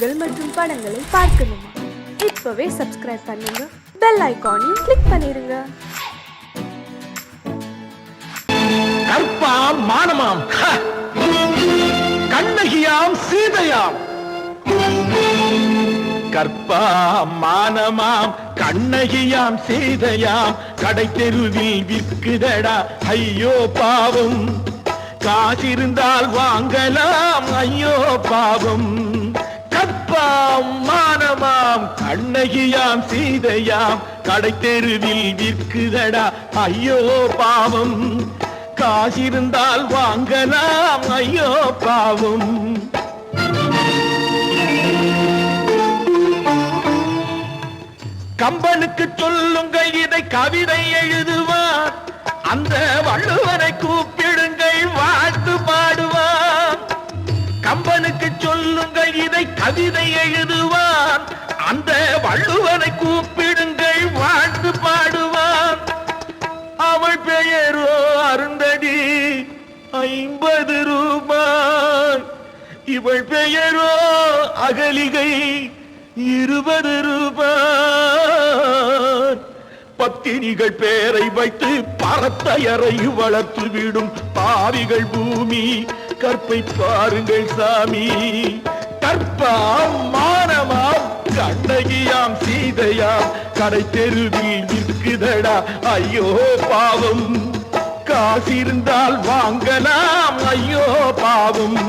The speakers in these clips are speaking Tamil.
நிகழ்ச்சிகள் மற்றும் படங்களை பார்க்கணுமா? இப்பவே சப்ஸ்கிரைப் பண்ணுங்க, பெல் ஐகானையும் கிளிக் பண்ணிருங்க. கற்பாம் மானமாம் கண்ணகியாம் சீதையாம், கற்பாம் மானமாம் கண்ணகியாம் சீதையாம், கடை தெருவில் விற்குதடா ஐயோ பாவம், காசிருந்தால் வாங்கலாம் ஐயோ பாவம். கற்பாம் மானமாம் கண்ணகியாம் சீதையாம், கடை தெருவில் விற்குதடா ஐயோ பாவம், காசிருந்தால் வாங்கலாம் ஐயோ பாவம். கம்பனுக்கு சொல்லுங்கள் இதை கவிதை எழுதுவார், அந்த வள்ளுவரை கூப்பிடுங்கள் வாழ்த்து பாடுவார். கம்பனுக்கு சொல்லுங்கள் இதை கவிதை எழுதுவார், அந்த வள்ளுவரை கூப்பிடுங்கள் வாழ்த்து பாடுவார். அவள் பெயரோ அருந்ததி 50 ரூபாய், இவள் பெயரோ அகலிகை 20 ரூபாய். பத்தினிகள் பேரை வைத்து பரத்தையறை வளர்த்து விடும் பாவிகள் பூமி, கற்பை பாருங்கள் சாமி. கற்பாம் மானமாம் கண்ணகியாம் சீதையாம், கடை தெருவில் விற்குதடா ஐயோ பாவம், காசிருந்தால் வாங்கலாம் ஐயோ பாவம்.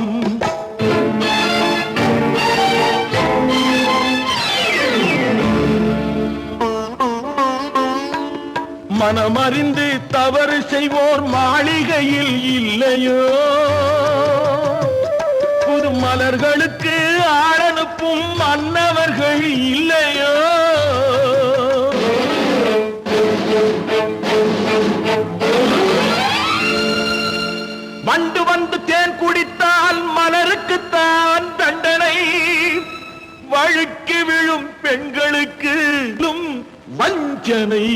மனமறிந்து தவறு செய்வோர் மாளிகையில் இல்லையோ, புது மலர்களுக்கு ஆளனுப்பும் மன்னவர்கள் இல்லையோ. வண்டு வந்து தேன் குடித்தால் மலருக்குத்தான் தண்டனை, வழுக்கி விழும் பெண்களுக்கு வஞ்சனை.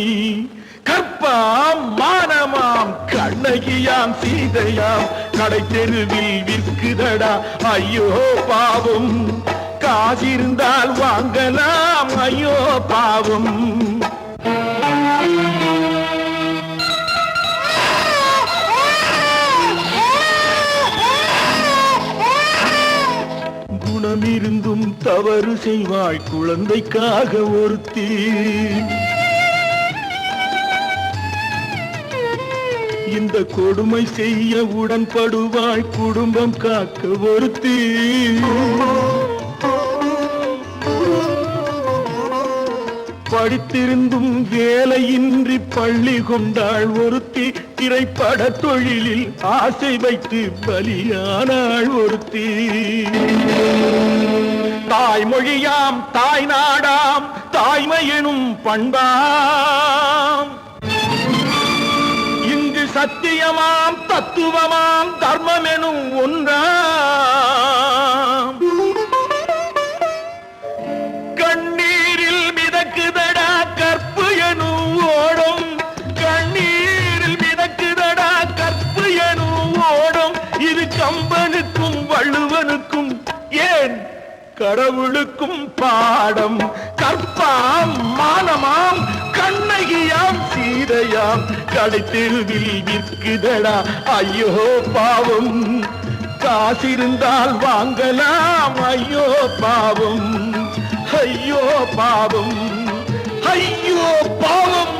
கற்பாம் மானமாம் கண்ணகியாம் சீதையாம், கடை தெருவில் விற்குதடா ஐயோ பாவம், காசிருந்தால் வாங்கலாம் ஐயோ பாவம். குணமிருந்தும் தவறு செய்வாய் குழந்தைக்காக ஒருத்தி, இந்த கொடுமை செய்ய உடன்படுவாய் குடும்பம் காக்க ஒருத்தி. படித்திருந்தும் வேலையின்றி பள்ளி கொண்டாள் ஒருத்தி, திரைப்பட தொழிலில் ஆசை வைத்து பலியானாள் ஒருத்தி. தாய்மொழியாம் தாய் நாடாம் தாய்மையெனும் பண்பாம், சத்தியமாம் தத்துவமாம் தர்மம் எனும் ஒன்றாம். கண்ணீரில் மிதக்குதடா கற்பு எனும் ஓடும், கண்ணீரில் மிதக்குதடா கற்பு எனும் ஓடும். இது கம்பனுக்கும் வள்ளுவனுக்கும் ஏன் கடவுளுக்கும் பாடம். கற்பாம் மானமாம் கண்ணகியாம் சீதையாம், கடை தெருவில் விற்குதடா ஐயோ பாவம், காசிருந்தால் வாங்கலாம் ஐயோ பாவம், ஐயோ பாவம், ஐயோ பாவம்.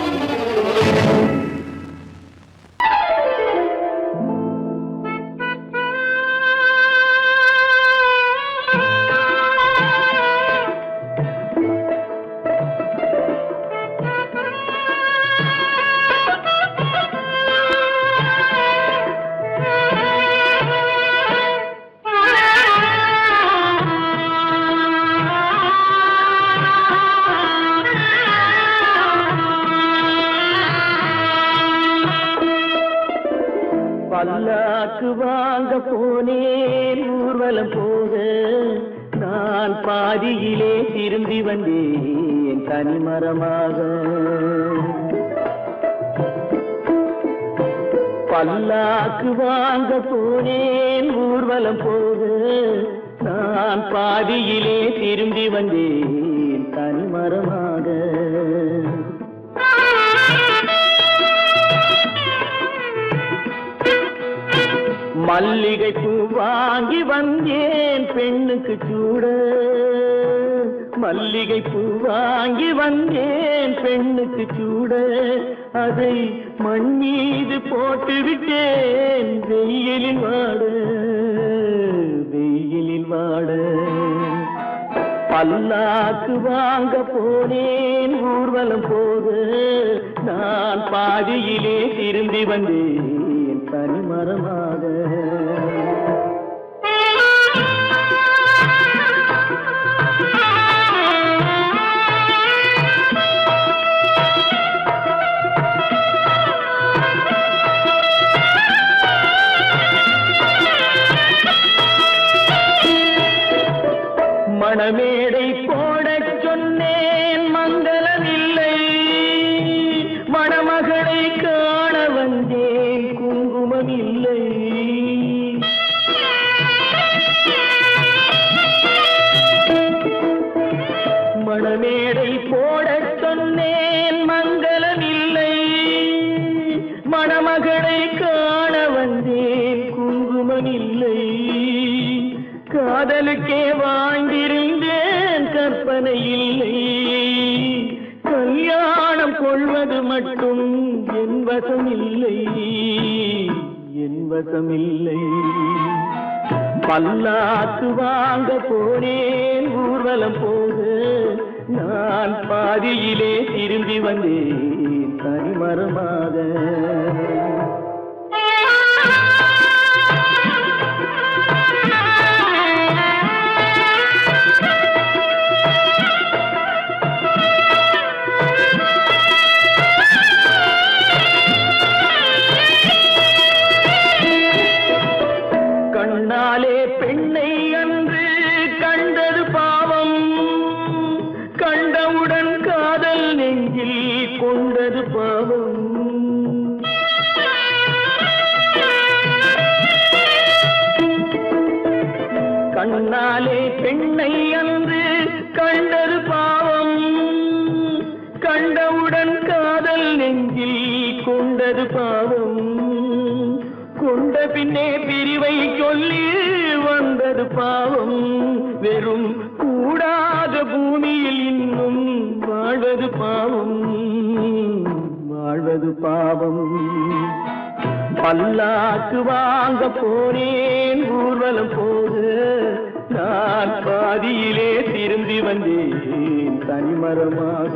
பல்லாக்கு வாங்க போனேன் ஊர்வலம் போக, நான் பாதியிலே திரும்பி வந்தேன் தனிமரமாக. பல்லாக்கு வாங்க போனேன் ஊர்வலம் போக, நான் பாதியிலே திரும்பி வந்தேன் தனிமரமாக. மல்லிகை பூ வாங்கி வந்தேன் பெண்ணுக்கு சூட, மல்லிகை பூ வாங்கி வந்தேன் பெண்ணுக்கு சூட, அதை மண் மீது போட்டு விட்டேன் வெயிலில் வாட, வெயிலில் வாட. பல்லாக்கு வாங்க போனேன் ஊர்வலம் போக, நான் பாதியிலே திரும்பி வந்தேன் தனிமரமாக. மணமேடை போடச் சொன்னேன் மங்களமில்லை, மணமகளை காண வந்தேன் குங்குமமில்லை. மணமேடை போடச் சொன்னேன் மங்களமில்லை, மணமகளை காண வந்தேன் குங்குமமில்லை. காதலுக்கே வாழ்ந்திருந்தேன் கற்பனை இல்லை, கல்யாணம் கொள்வது மட்டும் என் வசமில்லை, என் வசமில்லை. பல்லாக்கு வாங்க போனேன் ஊர்வலம் போக, நான் பாதியிலே திரும்பி வந்தேன் தனிமரமாக. கண்ணாலே பெண்ணை அன்று கண்டது பாவம், கண்டவுடன் காதல் நெஞ்சில் கொண்டது பாவம். கண்ணாலே பெண்ணை அன்று கண்டது பாவம், கண்டவுடன் காதல் நெஞ்சில் கொண்டது பாவம். கொண்ட பின்னே பிரிவை சொல்லி வந்தது பாவம், வெறும் கூடாத பூமியில் இன்னும் வாழ்வது பாவம், வாழ்வது பாவம். பல்லாக்கு வாங்க போனேன் ஊர்வலம் போக, நான் பாதியிலே திரும்பி வந்தேன் தனிமரமாக.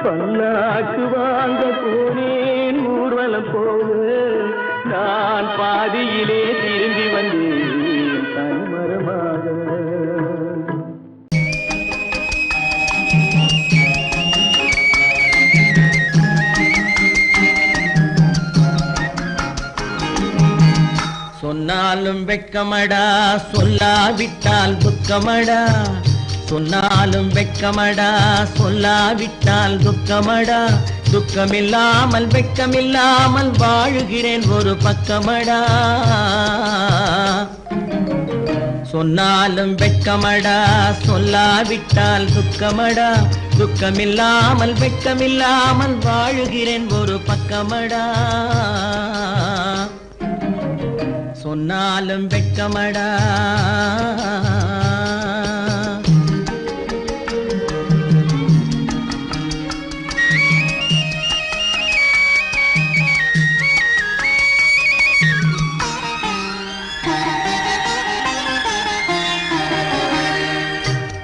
பல்லாக்கு வாங்க போனேன் ஊர்வலம் போக, நான் பாதியிலே திரும்பி வந்தேன் தனிமரமாக. சொன்னாலும் வெட்கமடா, சொல்லாவிட்டால் துக்கமடா. சொன்னாலும் வெட்கமடா, சொல்லாவிட்டால் துக்கமடா. துக்கமில்லாமல் வெட்கமில்லாமல் வாழுகிறேன் ஒரு பக்கமடா. சொன்னாலும் வெட்கமடா, சொல்லாவிட்டால் துக்கமடா. துக்கமில்லாமல் வெட்கமில்லாமல் வாழுகிறேன் ஒரு பக்கமடா. சொன்னாலும் வெட்கமடா.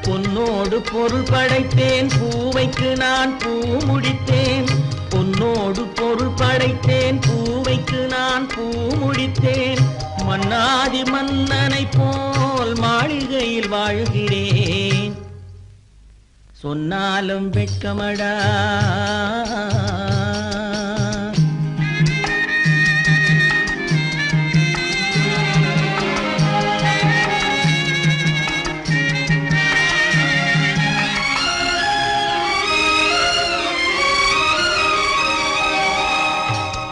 பொன்னோடு பொருள் படைத்தேன், பூவைக்கு நான் பூ முடித்தேன். பொன்னோடு பொருள் படைத்தேன், பூவைக்கு நான் பூ முடித்தேன். மன்னாதி மன்னனை போல் மாளிகையில் வாழ்கிறேன். சொன்னாலும் வெட்கமடா.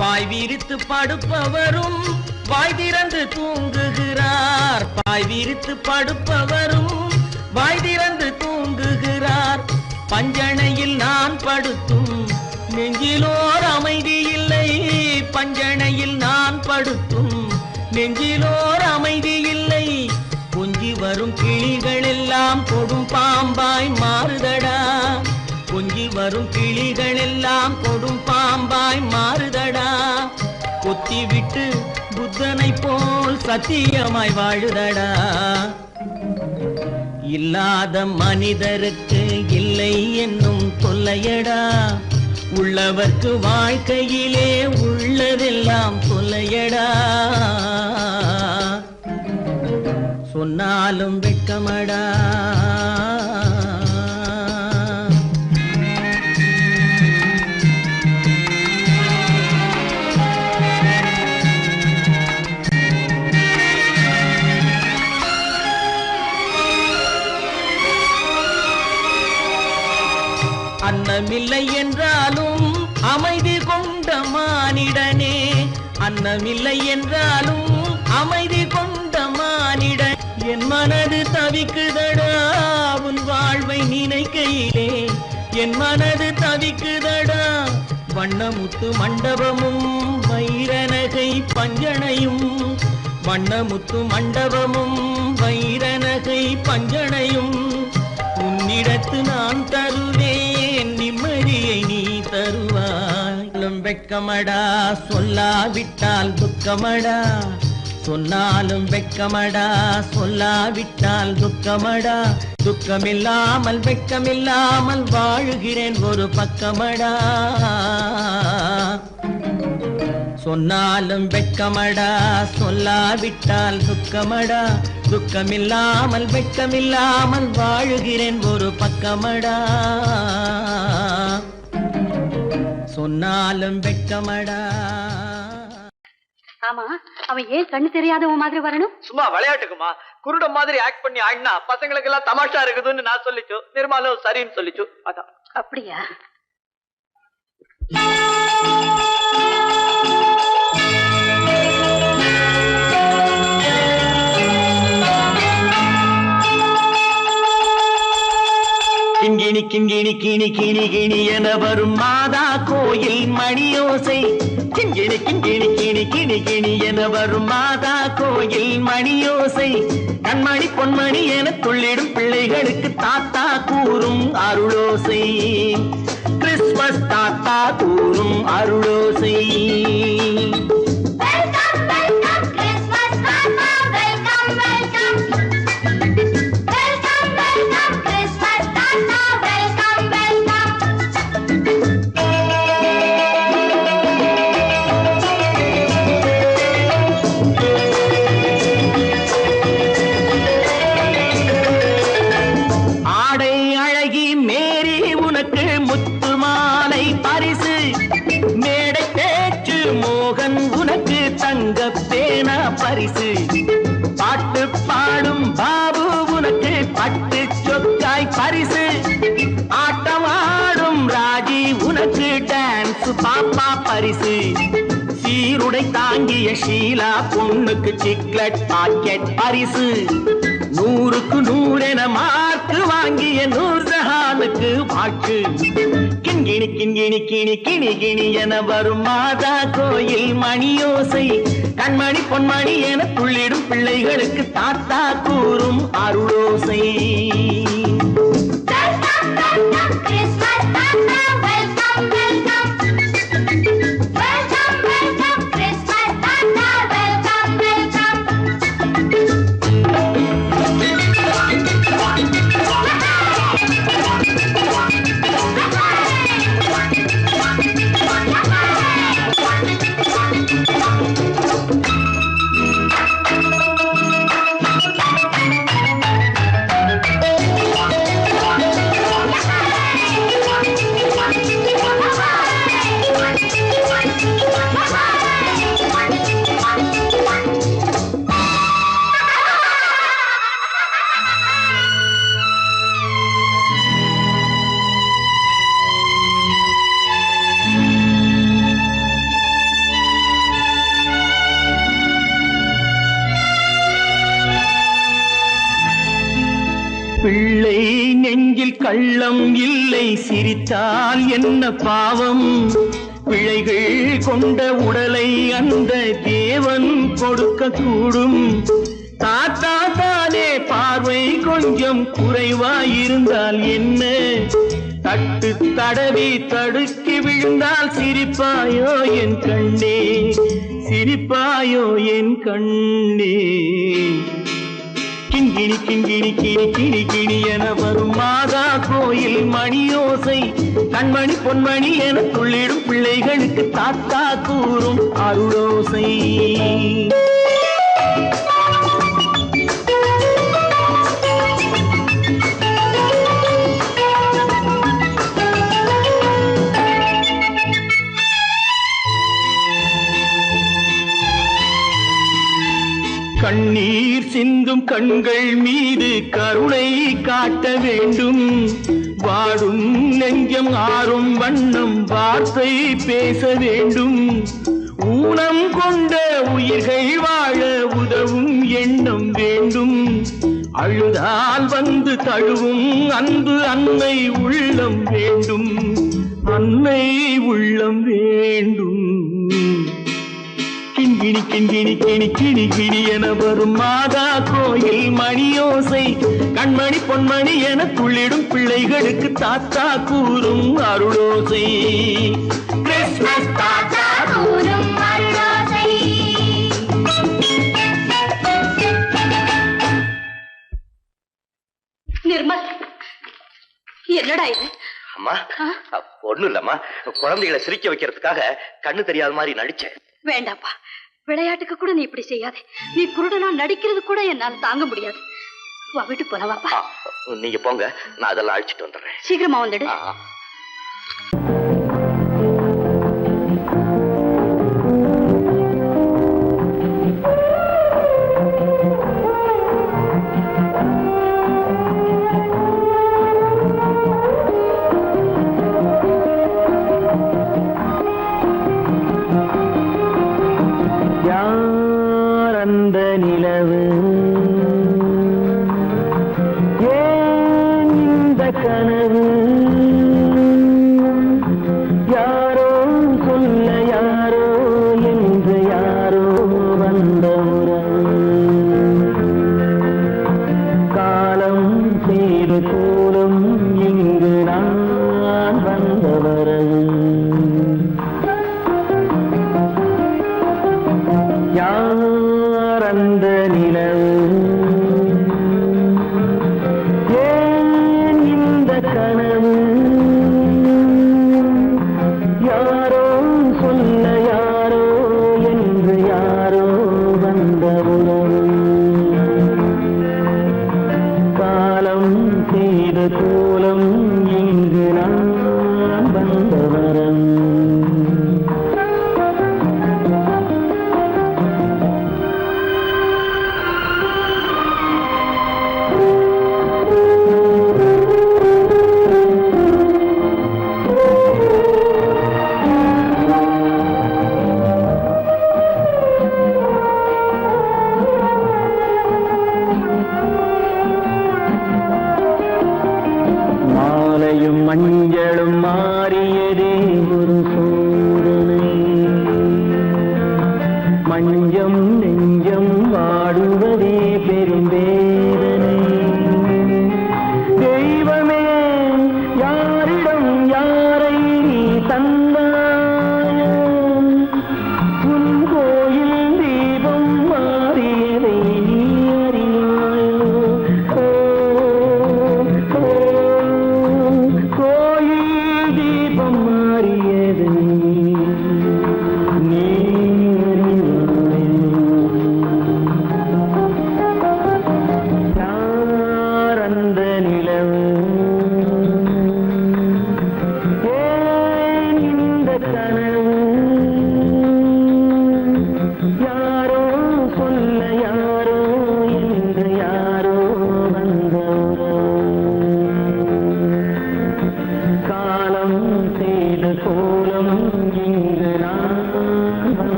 பாய் விரித்து படுப்பவரும் வாய் திறந்து தூங்குகிறார். பாய் பாய் விரித்து படுப்பவரும் வாய் திறந்து தூங்குகிறார். பஞ்சணையில் நான் படுத்தும் நெஞ்சிலோர் அமைதி இல்லை. பஞ்சணையில் நான் படுத்தும் நெஞ்சிலோர் அமைதி இல்லை. கொஞ்சி வரும் கிளிகள் எல்லாம் கொடும் பாம்பாய் மாறுதடா. கொஞ்சி வரும் கிளிகள் எல்லாம் கொடும் பாம்பாய் மாறுதடா. கொத்தி விட்டு புத்தனை போல் சத்தியமாய் வாழுதடா. இல்லாத மனிதருக்கு இல்லை என்னும் தொல்லையடா. உள்ளவர்க்கு வாழ்க்கையிலே உள்ளதெல்லாம் தொல்லையடா. சொன்னாலும் வெட்கமடா. அன்னமில்லை என்றாலும் அமைதி கொண்ட மானிடனே. அன்னமில்லை என்றாலும் அமைதி கொண்ட மானிடன். என் மனது தவிக்குதடா உன் வாழ்வை நினைக்கையிலே. என் மனது தவிக்குதடா. வண்ணமுத்து மண்டபமும் வைரநகை பஞ்சனையும். வண்ணமுத்து மண்டபமும் வைரநகை பஞ்சனையும். உன்னிடத்து நான் தருவேன் நிம்மதியை நீ தருவாய். வெட்கமடா சொல்லாவிட்டால் துக்கமடா. சொன்னாலும் வெட்கமடா சொல்லாவிட்டால் துக்கமடா. துக்கமில்லாமல் வெட்கமில்லாமல் வாழுகிறேன் ஒரு பக்கமடா. சொன்னாலும் வெட்கமடா சொல்லாவிட்டால் துக்கமடா. துக்கமில்லாமல் வெட்கமில்லாமல் வாழுகிறேன் ஒரு பக்கமடா. சொன்னாலும் வெட்கமடா. ஆமா, அவன் ஏன் கண்ணு தெரியாதவன் மாதிரி வரணும்? சும்மா விளையாட்டுக்குமா குருட மாதிரி ஆக்ட் பண்ணி ஆடினா பசங்களுக்கு எல்லாம் தமாஷா இருக்குதுன்னு நான் சொல்லிச்சு. நிர்மலும் சரின்னு சொல்லிச்சு. அதான். அப்படியா? கிண்கிணி கிண்கிணி கிணி கிணி கிணி என வரும் மாதா கோயில் மணியோசை. கிண்கிணி கிண்கிணி கிணி கிணி கிணி என வரும் மாதா கோயில் மணியோசை. கண்மணி பொன்மணி என துள்ளிடும் பிள்ளைகளுக்கு தாத்தா கூறும் அருளோசை. கிறிஸ்துமஸ் தாத்தா கூறும் அருளோசை. பரிசு பாட்டு பாடும் பாபு உனக்கு பட்டு சொக்காய் பரிசு. ஆட்டமாடும் ராஜி உனக்கு டான்ஸ் பாப்பா பரிசு. சீருடை தாங்கிய ஷீலா பொண்ணுக்கு சிக்லெட் பாக்கெட் பரிசு. 100க்கு 100 என மார்க்கு வாங்கிய நூர்ஜஹானுக்கு வாழ்த்து. கிண்கிணி கிண்கிணி கிணி கிணி கிணி என வரும் மாதா கோயில் மணியோசை. கண்மணி பொன்மணி என துள்ளிடும் பிள்ளைகளுக்கு தாத்தா கூறும் அருளோசை. பிள்ளை நெஞ்சில் கள்ளம் இல்லை, சிரித்தால் என்ன பாவம்? பிழைகள் கொண்ட உடலை அந்த தேவன் கொடுக்க கூடும். தாத்தா தானே பார்வை கொஞ்சம் குறைவாயிருந்தால் என்ன? தட்டு தடவி தடுக்கி விழுந்தால் சிரிப்பாயோ என் கண்ணே, சிரிப்பாயோ என் கண்ணே. கிண்கிணி கிண்கிணி கிணி கிணி கிணி என வரும் மாதா கோயில் மணியோசை, கண்மணி பொன்மணி என துள்ளிடும் பிள்ளைகளுக்கு தாத்தா கூறும் அருளோசை. கண்ணீர் சிந்தும் கண்கள் மீது கருணை காட்ட வேண்டும். வாடும் நெஞ்சம் ஆறும் வண்ணம் வார்த்தை பேச வேண்டும். ஊனம் கொண்ட உயிர்கள் வாழ உதவும் எண்ணம் வேண்டும். அழுதால் வந்து தழுவும் அன்பு அன்னை உள்ளம் வேண்டும், அன்னை உள்ளம் வேண்டும். கிண்கிணி கிண்கிணி கிணி கிணி கிணி என வரும் மாதா கோயில் மணியோசை, கண்மணி பொன்மணி என துள்ளிடும் பிள்ளைகளுக்கு தாத்தா கூறும் அருளோசை. கிறிஸ்மஸ் தாத்தா கூறும் அருளோசை. நிர்மல், என்னடா இது? அம்மா, ஒண்ணும் இல்லம்மா, குழந்தைகளை சிரிக்க வைக்கிறதுக்காக கண்ணு தெரியாத மாதிரி நடிச்சேன். வேண்டாப்பா, விளையாட்டுக்கு கூட நீ இப்படி செய்யாதே. நீ குருடனா நடிக்கிறது கூட என்னால தாங்க முடியாது. வா, வீட்டு போலவாப்பா. நீங்க போங்க, நான் அதெல்லாம் அழிச்சிட்டு வந்துடுறேன். சீக்கிரமா வந்துடு.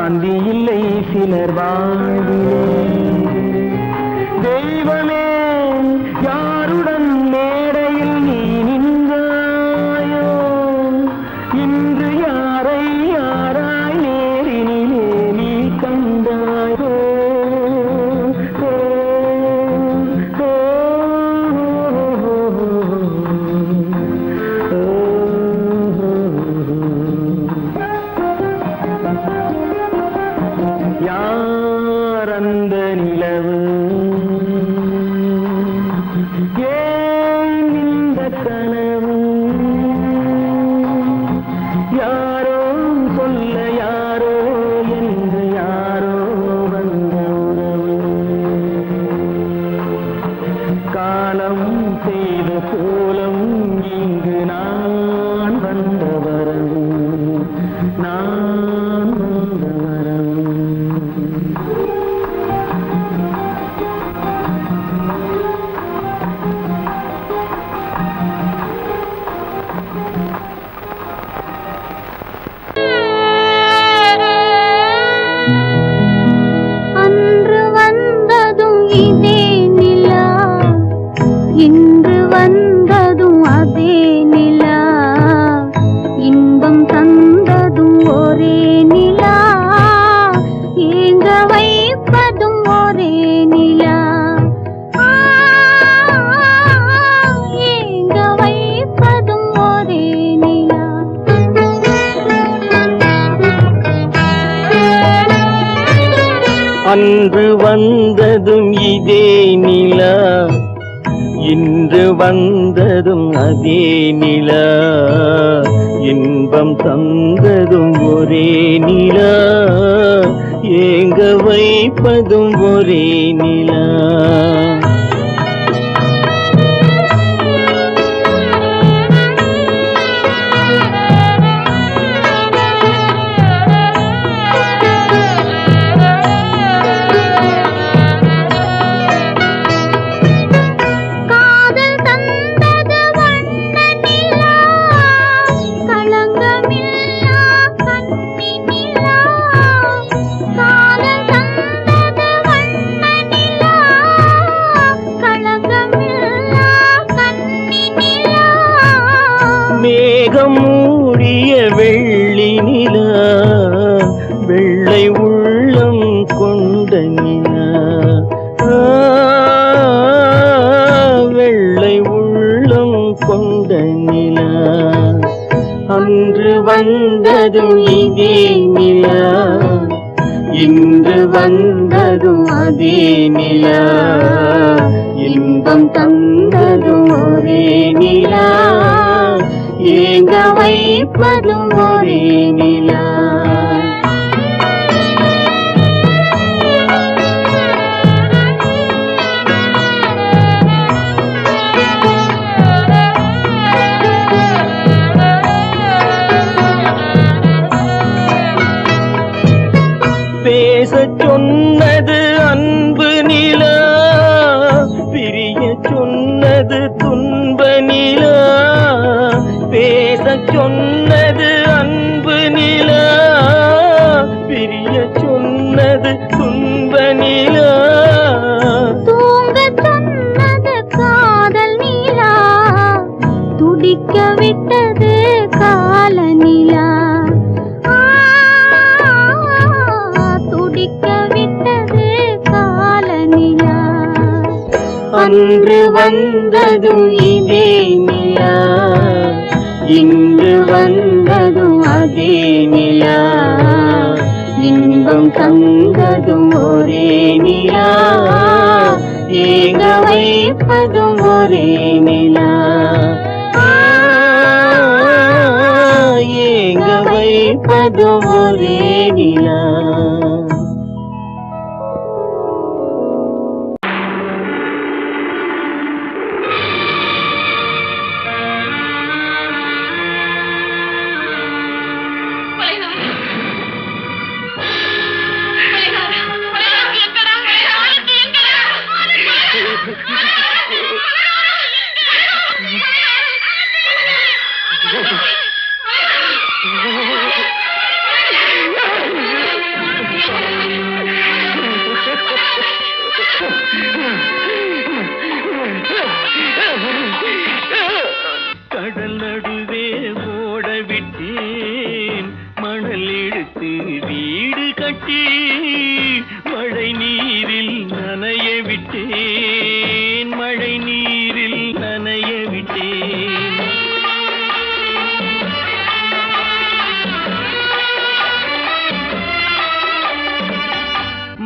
சாந்தி இல்லை சிலர் வாழ்விலே. தெய்வமே யாருடன் மேடையில் நீ நின்றாயோ, இன்று யாரை யாராய் நேரினிலே நீ கண்டாயோ. யார் அந்த நிலவு, ஏன் இந்த கனவு, யாரோ சொல்ல யாரோ என்று யாரோ வந்த உறவு. காலம் செய்த கோலம் இங்கு நான் வந்த வரவு, நான் வந்த வரவு. அன்று வந்ததும் இதே நிலா, இன்று வந்ததும் அதே நிலா, இன்பம் தந்ததும் ஒரே நிலா, ஏங்க வைப்பதும் ஒரே நிலா, ஏங்க வைப்பதும் ஒரே நிலா. அன்று வந்ததும் இதே நிலா, இன்று வந்ததும் அதே நிலா, இன்பம் தந்ததும் ஒரே நிலா, ஏங்க வைப்பதும் ஒரே நிலா. காதல் தந்தது வண்ண நிலா, களங்கமில்லா கன்னி நிலா, காதல் தந்தது வண்ண நிலா, களங்கமில்லா கன்னி நிலா. மேகம் மூடிய வெள்ளி நிலா, வெள்ளை உள்ளம் கொண்ட நிலா, வெள்ளை உள்ளம் கொண்ட நிலா. அன்று வந்ததும் இதே நிலா, இன்று வந்ததும் அதே நிலா, இன்பம் தந்ததும் ஒரே நிலா, ஏங்க வைப்பதும் ஒரே நிலா. பேசச் சொன்னது அன்பு நிலா, பிரிய சொன்னது துன்ப நிலா, பேசச் சொன்னது அன்பு நிலா, பிரிய சொன்னது துன்ப நிலா. தூங்கச் சொன்னது காதல் நிலா, துடிக்க விட்டது கால நிலா, துடிக்க விட்டது கால நிலா. அன்று வந்ததும் இதே நிலா, இன்று வந்ததும் அதே நிலா, இன்பம் தந்ததும் ஒரே நிலா, ஏங்க வைப்பதும் ஒரே நிலா, ஏங்க வைப்பதும் ஒரே நிலா. விட்டேன் மணல் எடுத்து வீடு கட்டி மழை நீரில் நனைய விட்டேன் மழை நீரில் நனைய விட்டேன்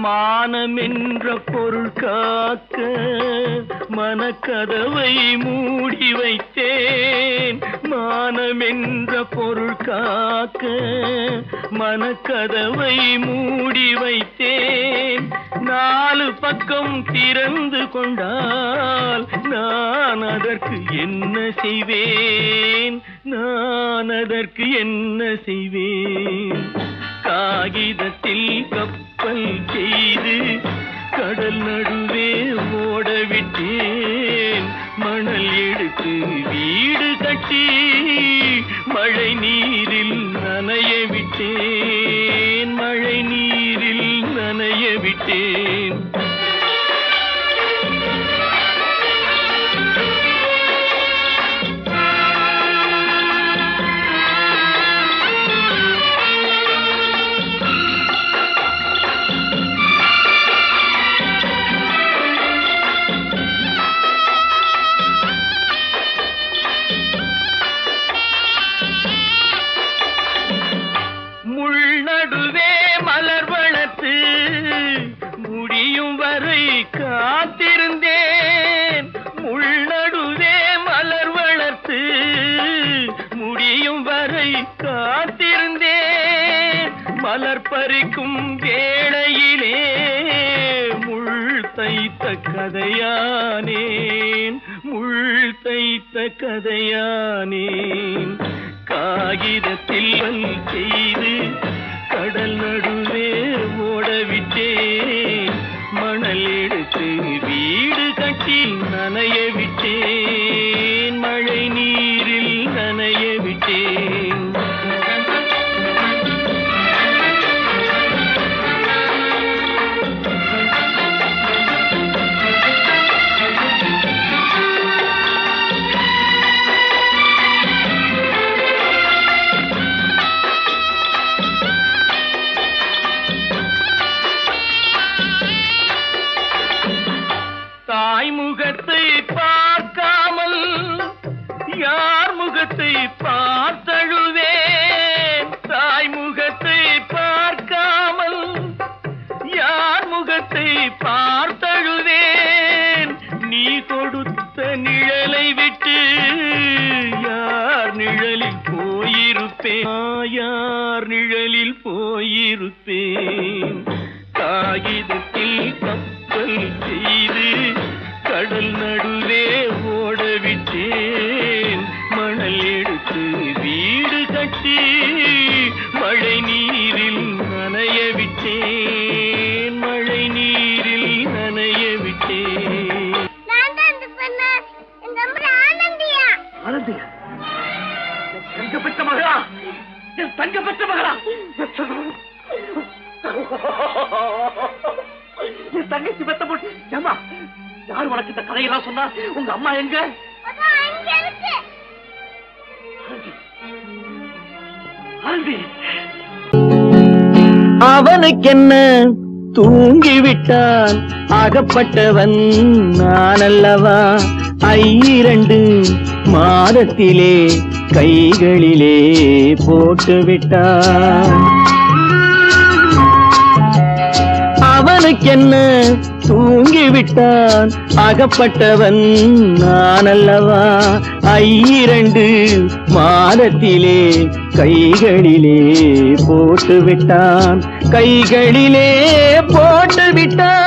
மானம் என்ற பொருள் காக்க மனக்கதவை மூடி வைத்தேன் மானம் என்ற பொருள் காக்க மனக்கதவை மூடி வைத்தேன் நாலு பக்கம் திறந்து கொண்டால் நான் அதற்கு என்ன செய்வேன் நான் அதற்கு என்ன செய்வேன் காகிதத்தில் கப்பல் செய்து கடல் நடுவே ஓடவிட்டேன் மணல் எடுத்து வீடு கட்டி மழை நீரில் நனைய விட்டேன் மழை நீரில் நனைய விட்டேன் நடுவே மலர் வளர்த்து முடியும் வரை காத்திருந்தேன் உள்நடுவே மலர் வளர்த்து முடியும் வரை காத்திருந்தேன் மலர் பறிக்கும் வேளையிலே முள் தைத்த கதையானேன் முள் தைத்த கதையானேன் காகிதத்தில் செய்து கடல் நடுவே ஓடவிட்டேன் மணல் எடுத்து வீடு கட்டி நனைய விட்டேன் மழை நீரில் நனைய விட்டேன் முகத்தை பார்க்காமல் யார் முகத்தை பார்த்தழுவேன் தாய் முகத்தை பார்க்காமல் யார் முகத்தை பார்த்தழுவேன் நீ கொடுத்த நிழலை விட்டு யார் நிழலில் போயிருப்பேன் யார் நிழலில் போயிருப்பேன் காகிதத்தில் கப்பல் செய்து கடல் நடுவே ஓடவிட்டேன் மணல் எடுத்து வீடு கட்டி மழை நீரில் நனைய விட்டேன் மழை நீரில் நனைய விட்டேன் ஆனந்தியா தங்கப்பட்ட மகளா என் தங்கப்பட்ட மகளா என் தங்கச்சி பெத்த போட்டு ஏமா யார் உனக்கு இந்த கதையெல்லாம் சொன்னா உங்க அம்மா எங்க அவனுக்கென்ன தூங்கிவிட்டான் அகப்பட்டவன் நான் அல்லவா 2 மாதத்திலே கைகளிலே போட்டுவிட்டான் அவனுக்கென்ன தூங்கிவிட்டான் அகப்பட்டவன் நான் அல்லவா 2 மாதத்திலே கைகளிலே போட்டுவிட்டான் கைகளிலே போட்டுவிட்டான்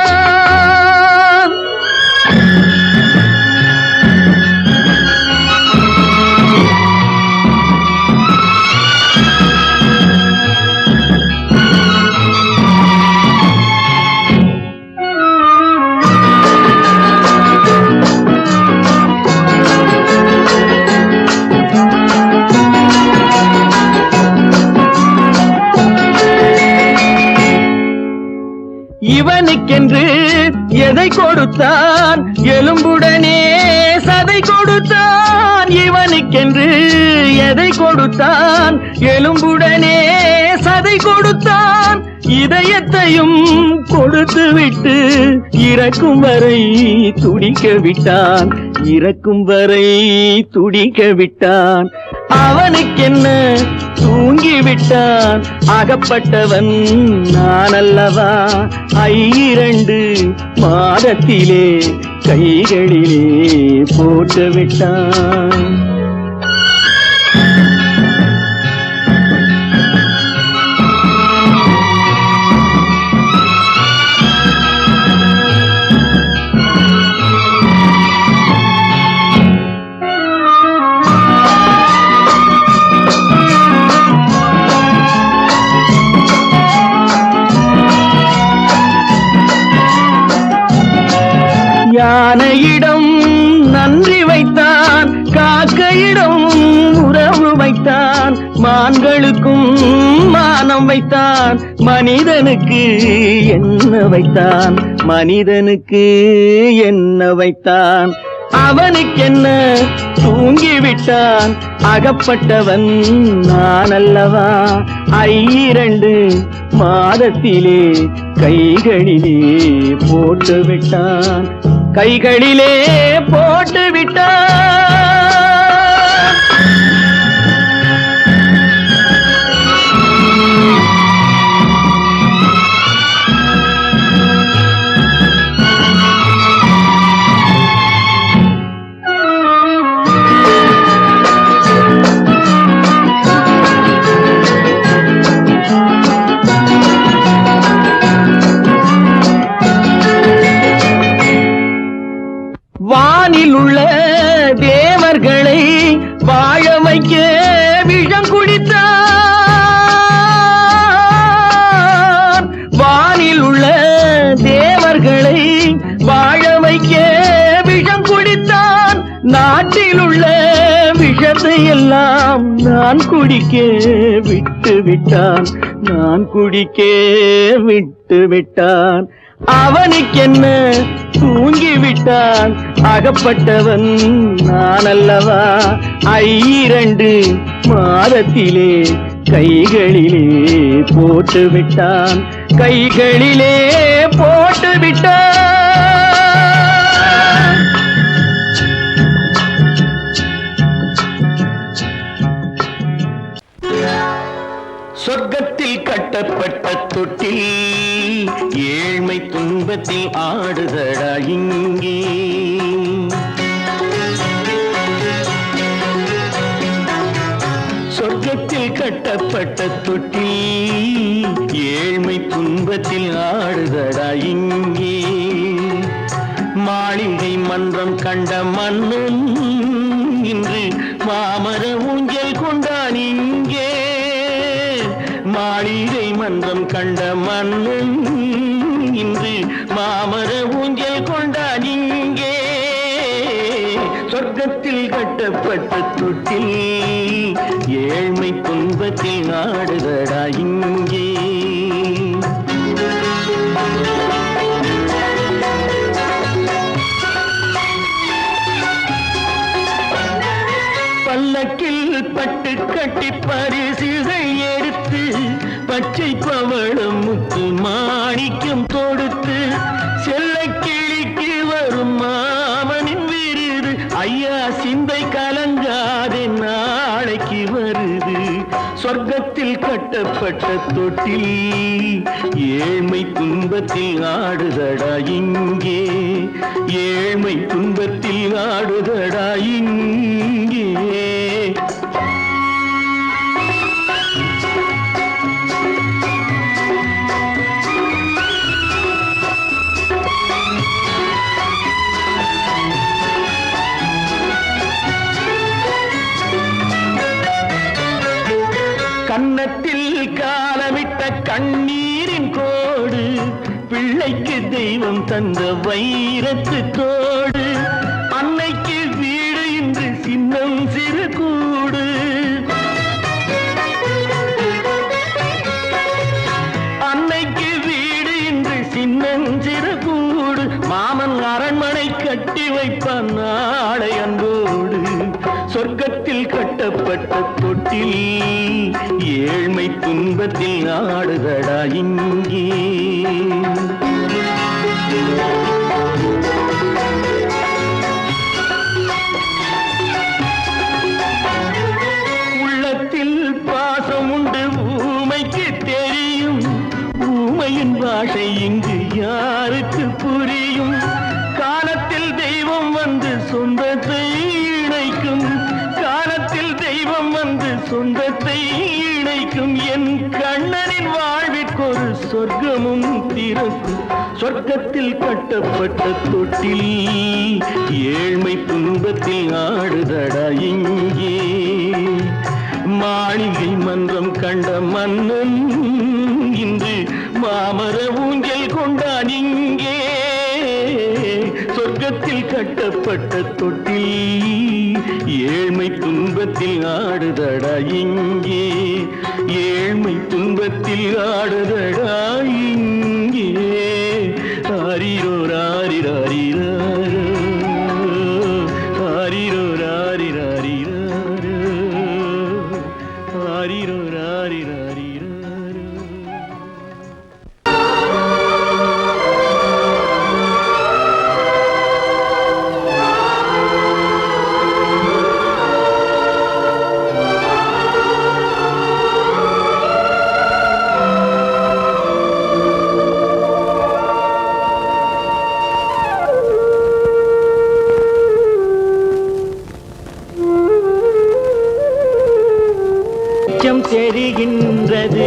இவனுக்கென்று எதை கொடுத்தான் எலும்புடனே சதை கொடுத்தான் இவனுக்கென்று எதை கொடுத்தான் எலும்புடனே சதை கொடுத்தான் இதயத்தையும் கொடுத்து விட்டு இறக்கும் வரை துடிக்க விட்டான் இறக்கும் வரை துடிக்க விட்டான் அவனுக்கென்ன தூங்கிவிட்டான் அகப்பட்டவன் நான் அல்லவா 2 மாதத்திலே கைகளிலே போட்டு விட்டான் யானையிடம் நன்றி வைத்தான் காக்கையிடம் உறவு வைத்தான் மான்களுக்கும் மானம் வைத்தான் மனிதனுக்கு என்ன வைத்தான் மனிதனுக்கு என்ன வைத்தான் அவனுக்கென்ன தூங்கிவிட்டான் அகப்பட்டவன் நான் அல்லவா 2 மாதத்திலே கைகளிலே போட்டு விட்டான் கைகளிலே போட்டு விட்டான் வானில் உள்ள தேவர்களை வாழ வைக்க விஷம் குடித்தான் வானில் உள்ள தேவர்களை வாழ வைக்க விஷம் குடித்தான் நாட்டில் உள்ள விஷத்தை எல்லாம் நான் குடிக்க விட்டு விட்டான் நான் குடிக்க விட்டு விட்டான் அவனுக்கென்ன தூங்கிவிட்டான் அகப்பட்டவன் நான் அல்லவா 2 மாதத்திலே கைகளிலே போட்டு விட்டான் கைகளிலே போட்டு விட்டான் சொர்க்கத்தில் கட்டப்பட்ட தொட்டில் ஏழ்மை துன்பத்தில் ஆடுதடா இங்கே சொர்க்கத்தில் கட்டப்பட்ட தொட்டில் ஏழ்மை துன்பத்தில் ஆடுதடா இங்கே மாளிகை மன்றம் கண்ட மன்னன் இன்று மாமர ஊஞ்சல் கொண்டான் இங்கே மாளிகை மன்றம் கண்ட மன்னன் இன்று மாமர ஊஞ்சல் கொண்டான் இங்கே சொர்க்கத்தில் கட்டப்பட்ட தொட்டில் ஏழ்மை துன்பத்தில் ஆடுதடா இங்கே பல்லக்கில் பட்டு கட்டி பரிசுகள் எடுத்து பச்சை பவளம் முத்து மாணிக்கம் தொடுத்து செல்ல கிளிக்கு வரும் மாமனின் விருது ஐயா சிந்தை கலங்காதே நாளைக்கு வருது சொர்க்கத்தில் கட்டப்பட்ட தொட்டில் ஏழ்மை துன்பத்தில் ஆடுதடா இங்கே ஏழ்மை துன்பத்தில் ஆடுதடா இங்கே கன்னத்தில் காலமிட்ட கண்ணீரின் கோடு பிள்ளைக்கு தெய்வம் தந்த வைரத்து தோடு அன்னைக்கு வீடு இன்று சின்னம் சிறு கூடு அன்னைக்கு வீடு இன்று சின்னம் சிறு கூடு கட்டப்பட்ட தொட்டில் ஏழ்மை துன்பத்தில் ஆடுதடா இங்கே. உள்ளத்தில் பாசம் உண்டு ஊமைக்கு தெரியும், ஊமையின் பாஷை இங்கு யாருக்கு புரியும்? காலத்தில் தெய்வம் வந்து சொந்தத்தை இணைக்கும், காலத்தில் தெய்வம் வந்து சொந்தத்தை இணைக்கும். என் கண்ணனின் வாழ்விற்கொரு சொர்க்கமும் திறக்கும். சொர்க்கத்தில் கட்டப்பட்ட தொட்டில் ஏழ்மை துன்பத்தில் ஆடுதடா இங்கே. மாளிகை மன்றம் கண்ட மன்னன் இன்று மாமர ஊஞ்சல் கொண்டான் இங்கே. சொர்க்கத்தில் கட்டப்பட்ட தொட்டில் ஏழ்மை துன்பத்தில் ஆடுதடா இங்கே. ஏழ்மை துன்பத்தில் ஆடுதடா இங்கே. ஆரிரோ ராரிராரிராரோ, ஆரிரோ ராரிராரிராரோ, ஆரிரோ ராரிராரிராரோ. தெரிகின்றது,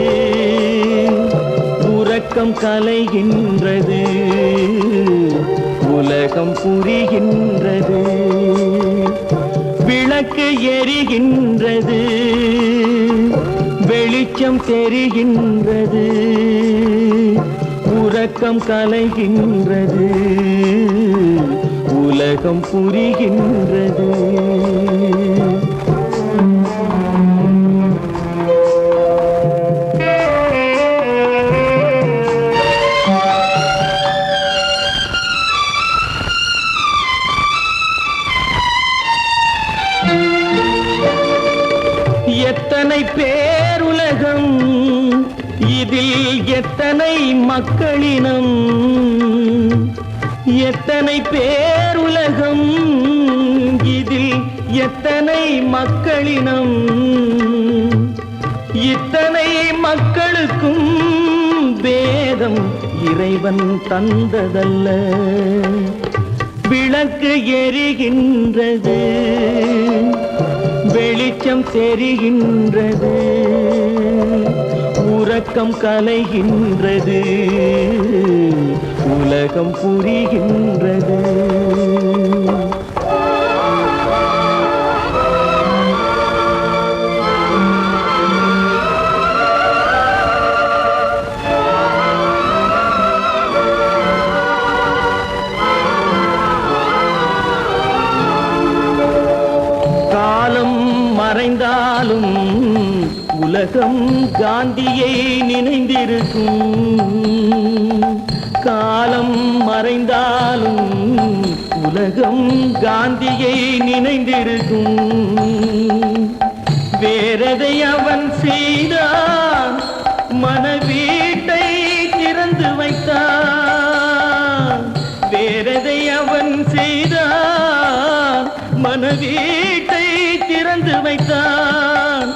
உறக்கம் கலைகின்றது, உலகம் புரிகின்றது. விளக்கு எரிகின்றது, வெளிச்சம் தெரிகின்றது, உறக்கம் கலைகின்றது, உலகம் புரிகின்றது. எத்தனை பேருலகம், இதில் எத்தனை மக்களினம். எத்தனை பேருலகம், இதில் எத்தனை மக்களினம். இத்தனை மக்களுக்கும் வேதம் இறைவன் தந்ததல்ல. விளக்கு எரிகின்றது, வெளிச்சம் தெரிகின்றது, உறக்கம் கலைகின்றது, உலகம் புரிகின்றது. மறைந்தாலும் உலகம் காந்தியை நினைந்திருக்கும். காலம் மறைந்தாலும் உலகம் காந்தியை நினைந்திருக்கும். வேறதை அவன் செய்தான், மனவீட்டை திறந்து வைத்தான். வேறதை அவன் செய்தான், மனவீட்டை திறந்து வைத்தான்,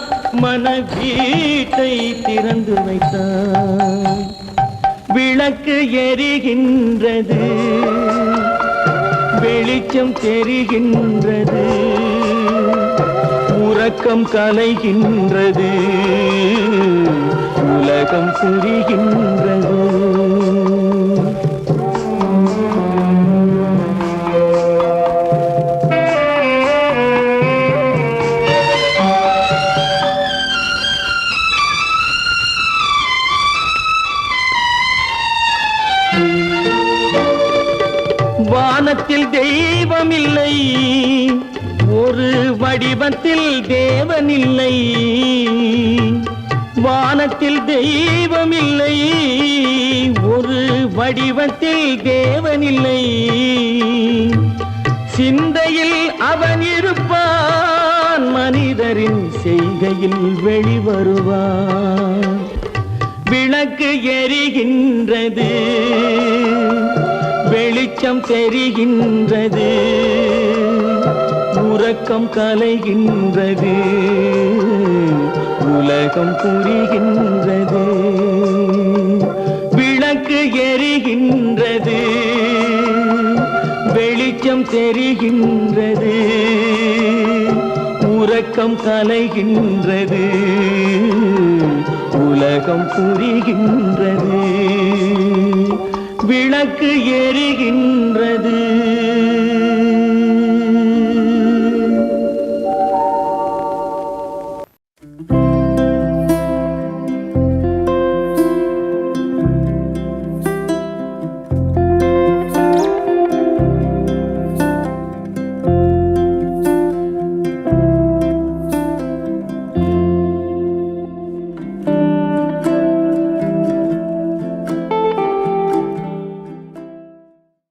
மனவீட்டை திறந்து வைத்தான். விளக்கு எரிகின்றது, வெளிச்சம் தெரிகின்றது, உறக்கம் கலைகின்றது, உலகம் புரிகின்றது. வானத்தில் தெய்வம் இல்லை, ஒரு வடிவத்தில் தேவன் இல்லை. வானத்தில் தெய்வம் இல்லை, ஒரு வடிவத்தில் தேவன் இல்லை. சிந்தையில் அவன் இருப்பான், மனித பிறரின் செய்கையில் வெளிவருவார். விளக்கு எரிகின்றது, வெளிச்சம் தெரிகின்றது, உறக்கம் கலைகின்றது, உலகம் புரிகின்றது. விளக்கு எரிகின்றது, வெளிச்சம் தெரிகின்றது, உறக்கம் கலைகின்றது, உலகம் புரிகின்றது. விளக்கு எரிகின்றது.